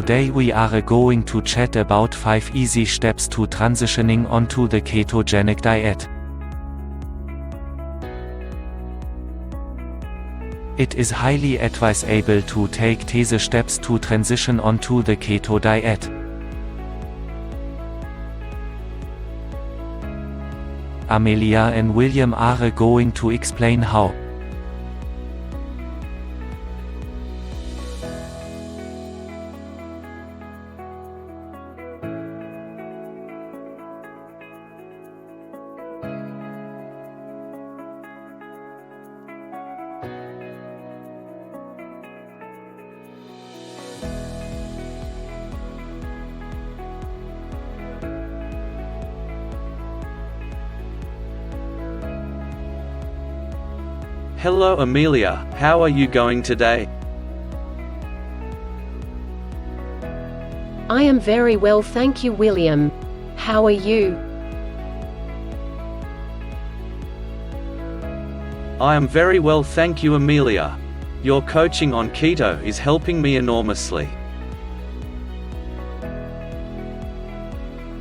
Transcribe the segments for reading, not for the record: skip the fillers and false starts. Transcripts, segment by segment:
Today we are going to chat about 5 easy steps to transitioning onto the ketogenic diet. It is highly advisable to take these steps to transition onto the keto diet. Amelia and William are going to explain how. Hello Amelia, how are you going today? I am very well, thank you, William. How are you? I am very well, thank you, Amelia. Your coaching on keto is helping me enormously.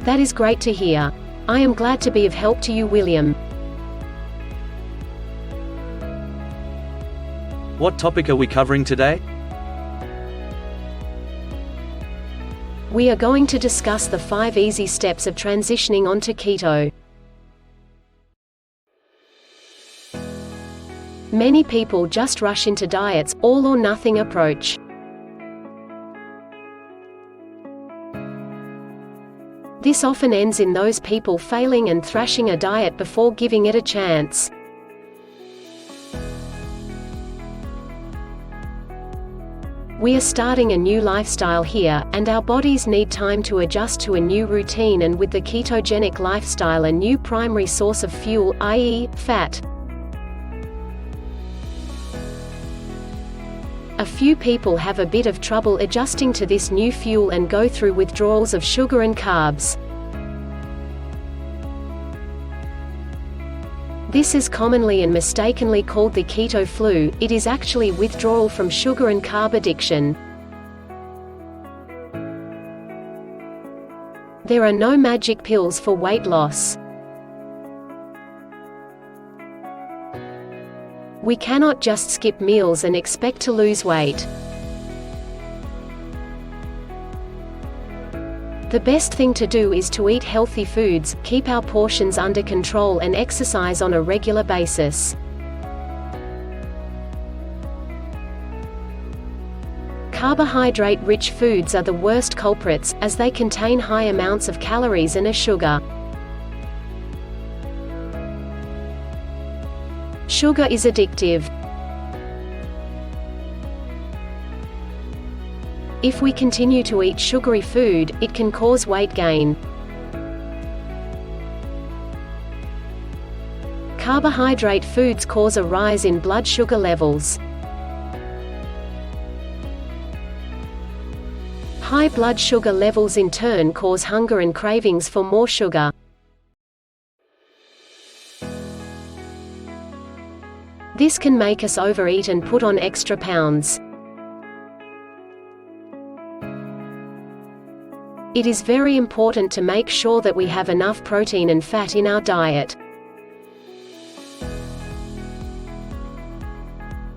That is great to hear. I am glad to be of help to you, William. What topic are we covering today? We are going to discuss the 5 easy steps of transitioning onto keto. Many people just rush into diets, all or nothing approach. This often ends in those people failing and thrashing a diet before giving it a chance. We are starting a new lifestyle here, and our bodies need time to adjust to a new routine, and with the ketogenic lifestyle, a new primary source of fuel, i.e., fat. A few people have a bit of trouble adjusting to this new fuel and go through withdrawals of sugar and carbs. This is commonly and mistakenly called the keto flu. It is actually withdrawal from sugar and carb addiction. There are no magic pills for weight loss. We cannot just skip meals and expect to lose weight. The best thing to do is to eat healthy foods, keep our portions under control, and exercise on a regular basis. Carbohydrate-rich foods are the worst culprits, as they contain high amounts of calories and a sugar. Sugar is addictive. If we continue to eat sugary food, it can cause weight gain. Carbohydrate foods cause a rise in blood sugar levels. High blood sugar levels in turn cause hunger and cravings for more sugar. This can make us overeat and put on extra pounds. It is very important to make sure that we have enough protein and fat in our diet.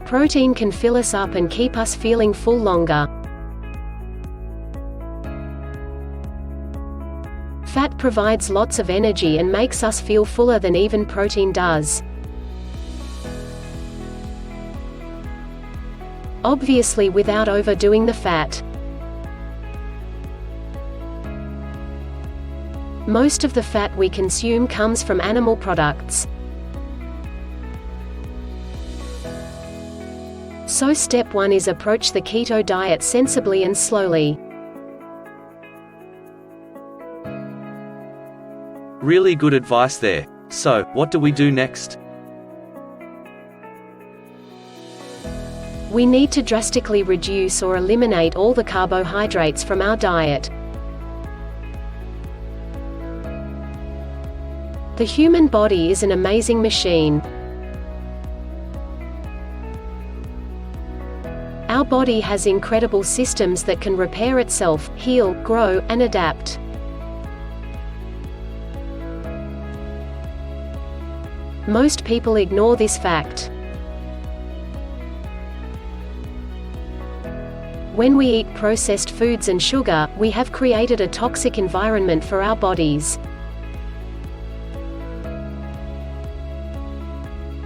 Protein can fill us up and keep us feeling full longer. Fat provides lots of energy and makes us feel fuller than even protein does. Obviously, without overdoing the fat. Most of the fat we consume comes from animal products. So step 1 is approach the keto diet sensibly and slowly. Really good advice there. So, what do we do next? We need to drastically reduce or eliminate all the carbohydrates from our diet. The human body is an amazing machine. Our body has incredible systems that can repair itself, heal, grow, and adapt. Most people ignore this fact. When we eat processed foods and sugar, we have created a toxic environment for our bodies.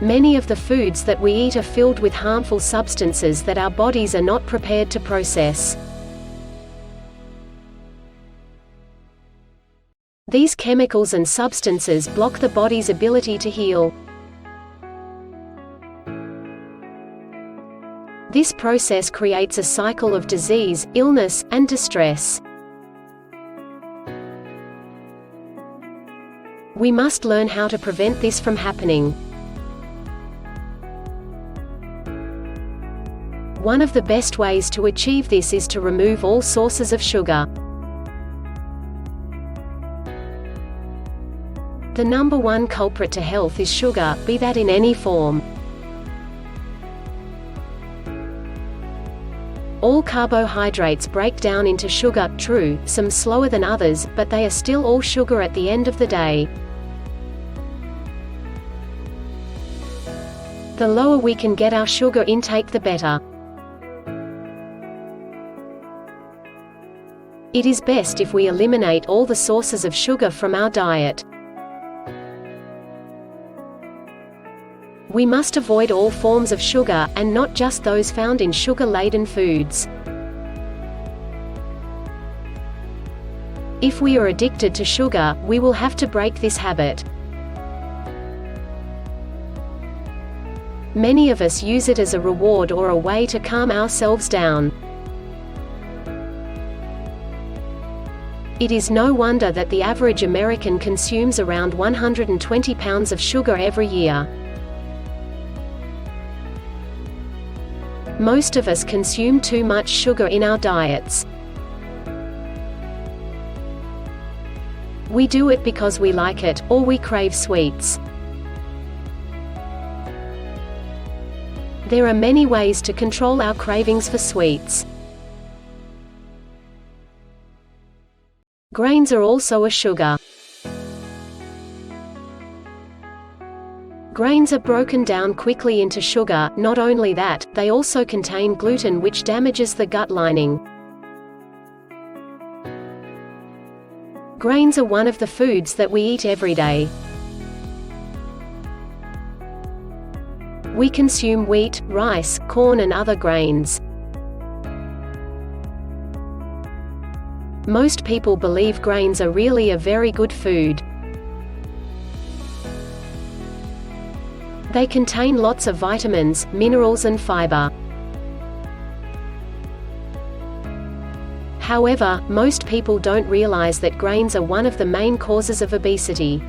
Many of the foods that we eat are filled with harmful substances that our bodies are not prepared to process. These chemicals and substances block the body's ability to heal. This process creates a cycle of disease, illness, and distress. We must learn how to prevent this from happening. One of the best ways to achieve this is to remove all sources of sugar. The number one culprit to health is sugar, be that in any form. All carbohydrates break down into sugar, true, some slower than others, but they are still all sugar at the end of the day. The lower we can get our sugar intake, the better. It is best if we eliminate all the sources of sugar from our diet. We must avoid all forms of sugar, and not just those found in sugar-laden foods. If we are addicted to sugar, we will have to break this habit. Many of us use it as a reward or a way to calm ourselves down. It is no wonder that the average American consumes around 120 pounds of sugar every year. Most of us consume too much sugar in our diets. We do it because we like it, or we crave sweets. There are many ways to control our cravings for sweets. Grains are also a sugar. Grains are broken down quickly into sugar. Not only that, they also contain gluten, which damages the gut lining. Grains are one of the foods that we eat every day. We consume wheat, rice, corn, and other grains. Most people believe grains are really a very good food. They contain lots of vitamins, minerals, and fiber. However, most people don't realize that grains are one of the main causes of obesity.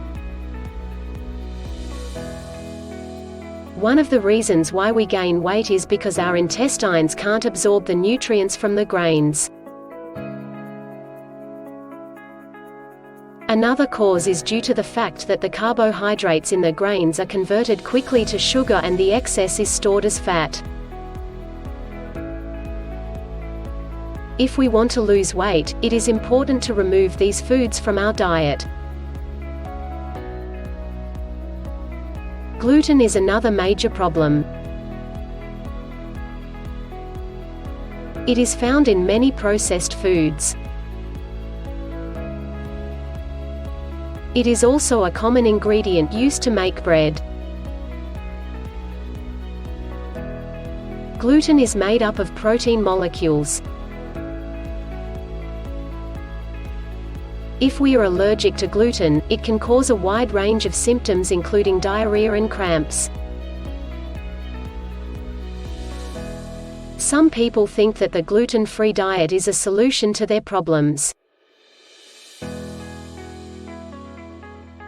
One of the reasons why we gain weight is because our intestines can't absorb the nutrients from the grains. Another cause is due to the fact that the carbohydrates in the grains are converted quickly to sugar and the excess is stored as fat. If we want to lose weight, it is important to remove these foods from our diet. Gluten is another major problem. It is found in many processed foods. It is also a common ingredient used to make bread. Gluten is made up of protein molecules. If we are allergic to gluten, it can cause a wide range of symptoms including diarrhea and cramps. Some people think that the gluten-free diet is a solution to their problems.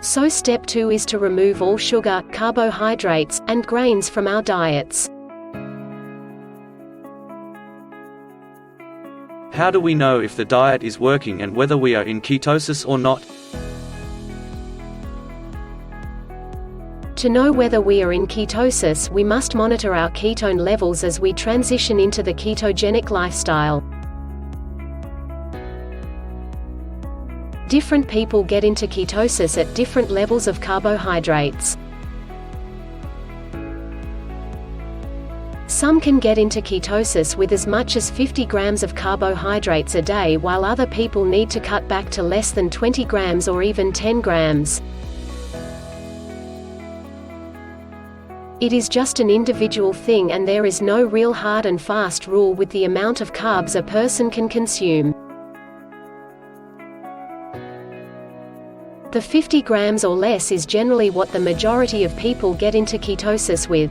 So step 2 is to remove all sugar, carbohydrates, and grains from our diets. How do we know if the diet is working and whether we are in ketosis or not? To know whether we are in ketosis, we must monitor our ketone levels as we transition into the ketogenic lifestyle. Different people get into ketosis at different levels of carbohydrates. Some can get into ketosis with as much as 50 grams of carbohydrates a day, while other people need to cut back to less than 20 grams or even 10 grams. It is just an individual thing, and there is no real hard and fast rule with the amount of carbs a person can consume. The 50 grams or less is generally what the majority of people get into ketosis with.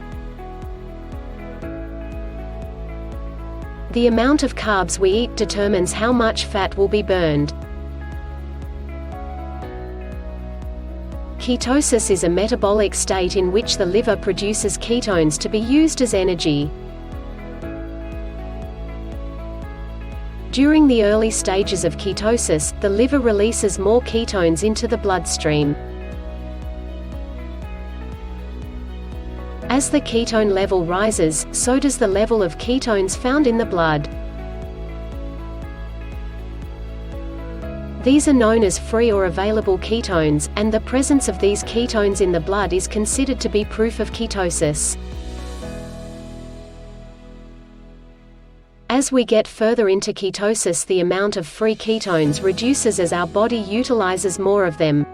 The amount of carbs we eat determines how much fat will be burned. Ketosis is a metabolic state in which the liver produces ketones to be used as energy. During the early stages of ketosis, the liver releases more ketones into the bloodstream. As the ketone level rises, so does the level of ketones found in the blood. These are known as free or available ketones, and the presence of these ketones in the blood is considered to be proof of ketosis. As we get further into ketosis, the amount of free ketones reduces as our body utilizes more of them.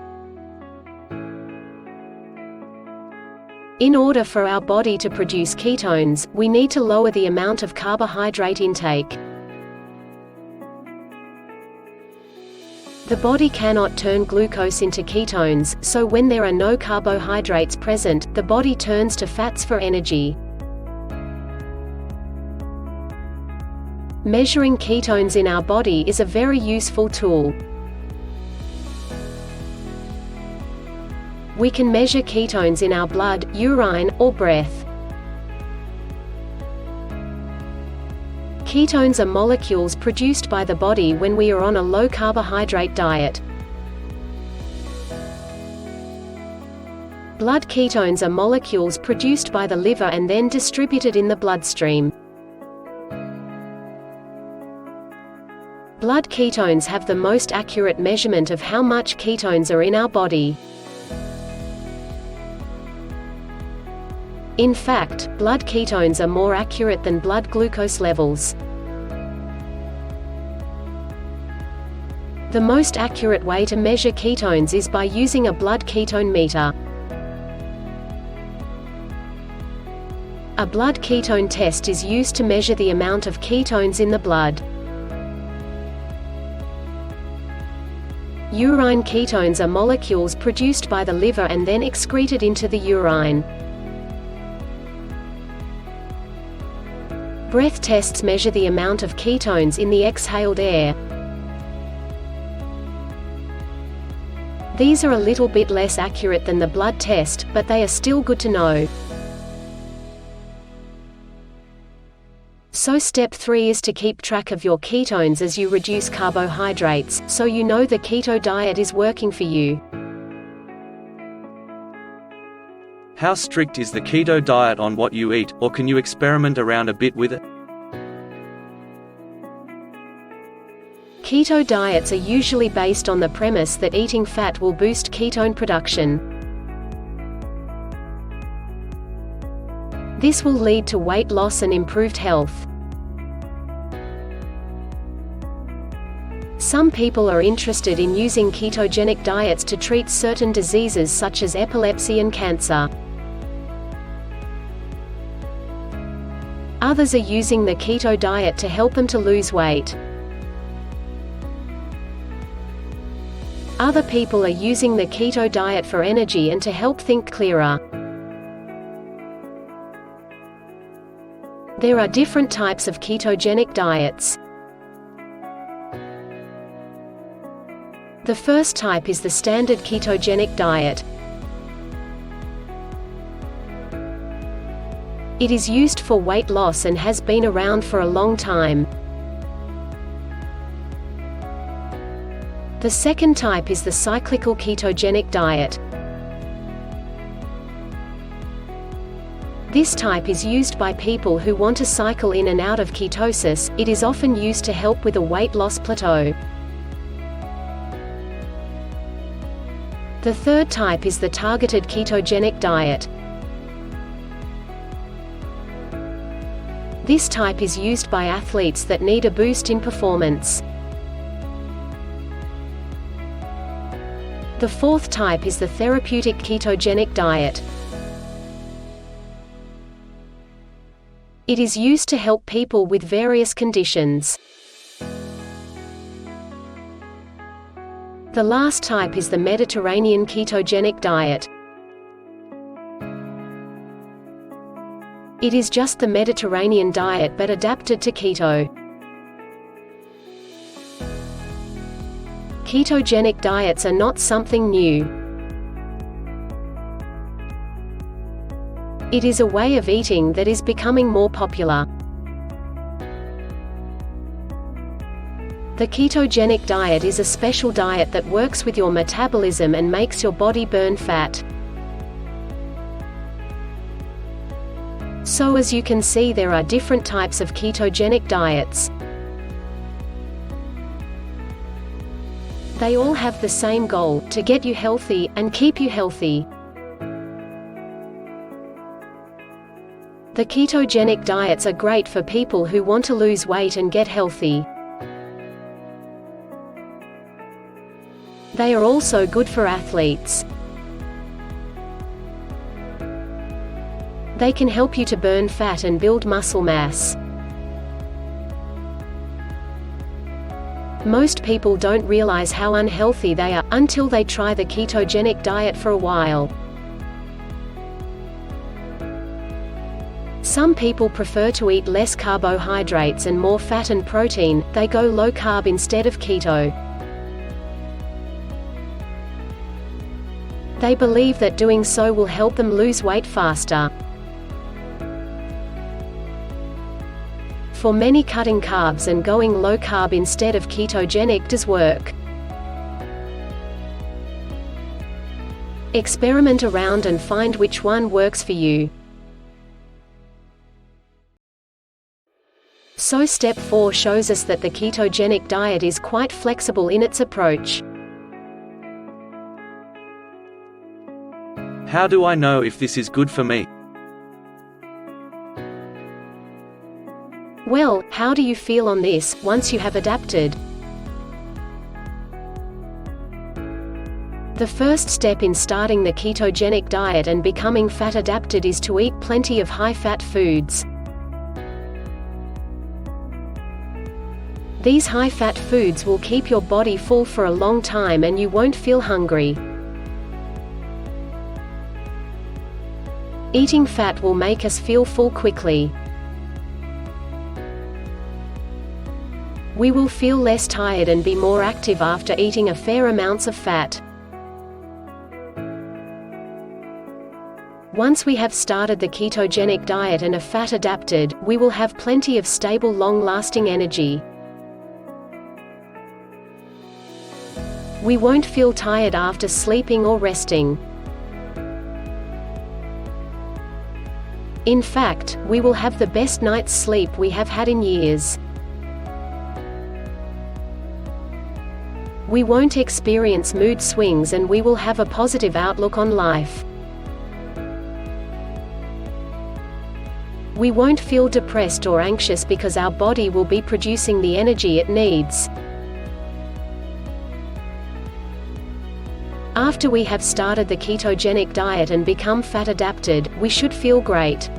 In order for our body to produce ketones, we need to lower the amount of carbohydrate intake. The body cannot turn glucose into ketones, so when there are no carbohydrates present, the body turns to fats for energy. Measuring ketones in our body is a very useful tool. We can measure ketones in our blood, urine, or breath. Ketones are molecules produced by the body when we are on a low-carbohydrate diet. Blood ketones are molecules produced by the liver and then distributed in the bloodstream. Blood ketones have the most accurate measurement of how much ketones are in our body. In fact, blood ketones are more accurate than blood glucose levels. The most accurate way to measure ketones is by using a blood ketone meter. A blood ketone test is used to measure the amount of ketones in the blood. Urine ketones are molecules produced by the liver and then excreted into the urine. Breath tests measure the amount of ketones in the exhaled air. These are a little bit less accurate than the blood test, but they are still good to know. So step 3 is to keep track of your ketones as you reduce carbohydrates, so you know the keto diet is working for you. How strict is the keto diet on what you eat, or can you experiment around a bit with it? Keto diets are usually based on the premise that eating fat will boost ketone production. This will lead to weight loss and improved health. Some people are interested in using ketogenic diets to treat certain diseases such as epilepsy and cancer. Others are using the keto diet to help them to lose weight. Other people are using the keto diet for energy and to help think clearer. There are different types of ketogenic diets. The first type is the standard ketogenic diet. It is used for weight loss and has been around for a long time. The second type is the cyclical ketogenic diet. This type is used by people who want to cycle in and out of ketosis. It is often used to help with a weight loss plateau. The third type is the targeted ketogenic diet. This type is used by athletes that need a boost in performance. The fourth type is the therapeutic ketogenic diet. It is used to help people with various conditions. The last type is the Mediterranean ketogenic diet. It is just the Mediterranean diet but adapted to keto. Ketogenic diets are not something new. It is a way of eating that is becoming more popular. The ketogenic diet is a special diet that works with your metabolism and makes your body burn fat. So as you can see, there are different types of ketogenic diets. They all have the same goal, to get you healthy, and keep you healthy. The ketogenic diets are great for people who want to lose weight and get healthy. They are also good for athletes. They can help you to burn fat and build muscle mass. Most people don't realize how unhealthy they are, until they try the ketogenic diet for a while. Some people prefer to eat less carbohydrates and more fat and protein. They go low carb instead of keto. They believe that doing so will help them lose weight faster. For many, cutting carbs and going low carb instead of ketogenic does work. Experiment around and find which one works for you. So step 4 shows us that the ketogenic diet is quite flexible in its approach. How do I know if this is good for me? Well, how do you feel on this, once you have adapted? The first step in starting the ketogenic diet and becoming fat adapted is to eat plenty of high-fat foods. These high-fat foods will keep your body full for a long time and you won't feel hungry. Eating fat will make us feel full quickly. We will feel less tired and be more active after eating a fair amounts of fat. Once we have started the ketogenic diet and are fat adapted, we will have plenty of stable, long-lasting energy. We won't feel tired after sleeping or resting. In fact, we will have the best night's sleep we have had in years. We won't experience mood swings and we will have a positive outlook on life. We won't feel depressed or anxious because our body will be producing the energy it needs. After we have started the ketogenic diet and become fat adapted, we should feel great.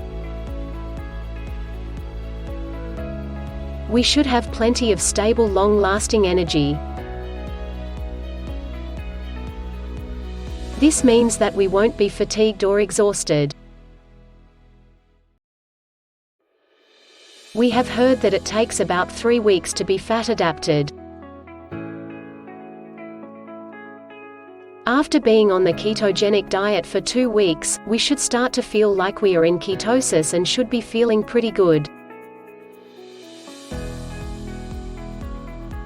We should have plenty of stable, long-lasting energy. This means that we won't be fatigued or exhausted. We have heard that it takes about 3 weeks to be fat adapted. After being on the ketogenic diet for 2 weeks, we should start to feel like we are in ketosis and should be feeling pretty good.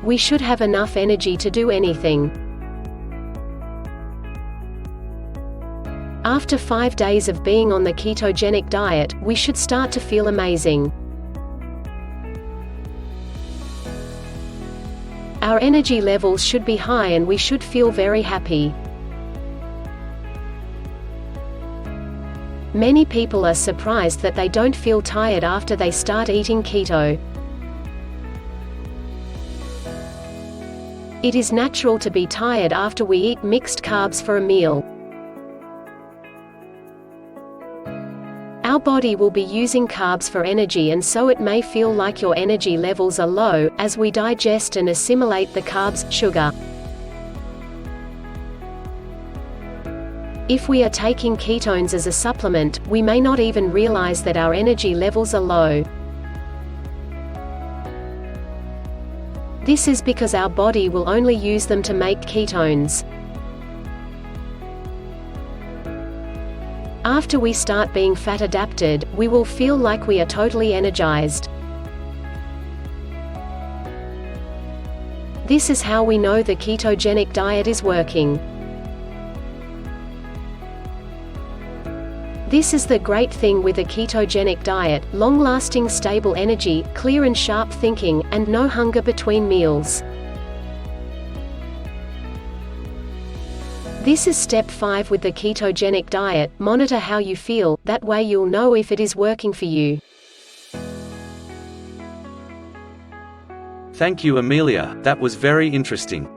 We should have enough energy to do anything. After 5 days of being on the ketogenic diet, we should start to feel amazing. Our energy levels should be high and we should feel very happy. Many people are surprised that they don't feel tired after they start eating keto. It is natural to be tired after we eat mixed carbs for a meal. Our body will be using carbs for energy, and so it may feel like your energy levels are low, as we digest and assimilate the carbs, sugar. If we are taking ketones as a supplement, we may not even realize that our energy levels are low. This is because our body will only use them to make ketones. After we start being fat adapted, we will feel like we are totally energized. This is how we know the ketogenic diet is working. This is the great thing with a ketogenic diet: long-lasting stable energy, clear and sharp thinking, and no hunger between meals. This is step 5 with the ketogenic diet: monitor how you feel, that way you'll know if it is working for you. Thank you, Amelia, that was very interesting.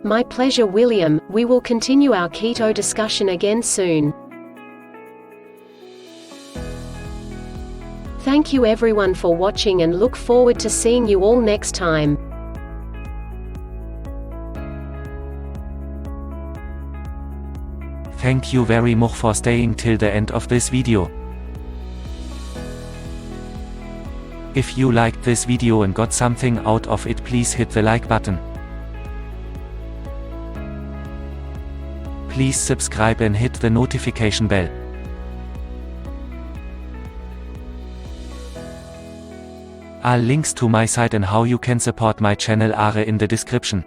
My pleasure, William. We will continue our keto discussion again soon. Thank you everyone for watching and look forward to seeing you all next time. Thank you very much for staying till the end of this video. If you liked this video and got something out of it, please hit the like button. Please subscribe and hit the notification bell. All links to my site and how you can support my channel are in the description.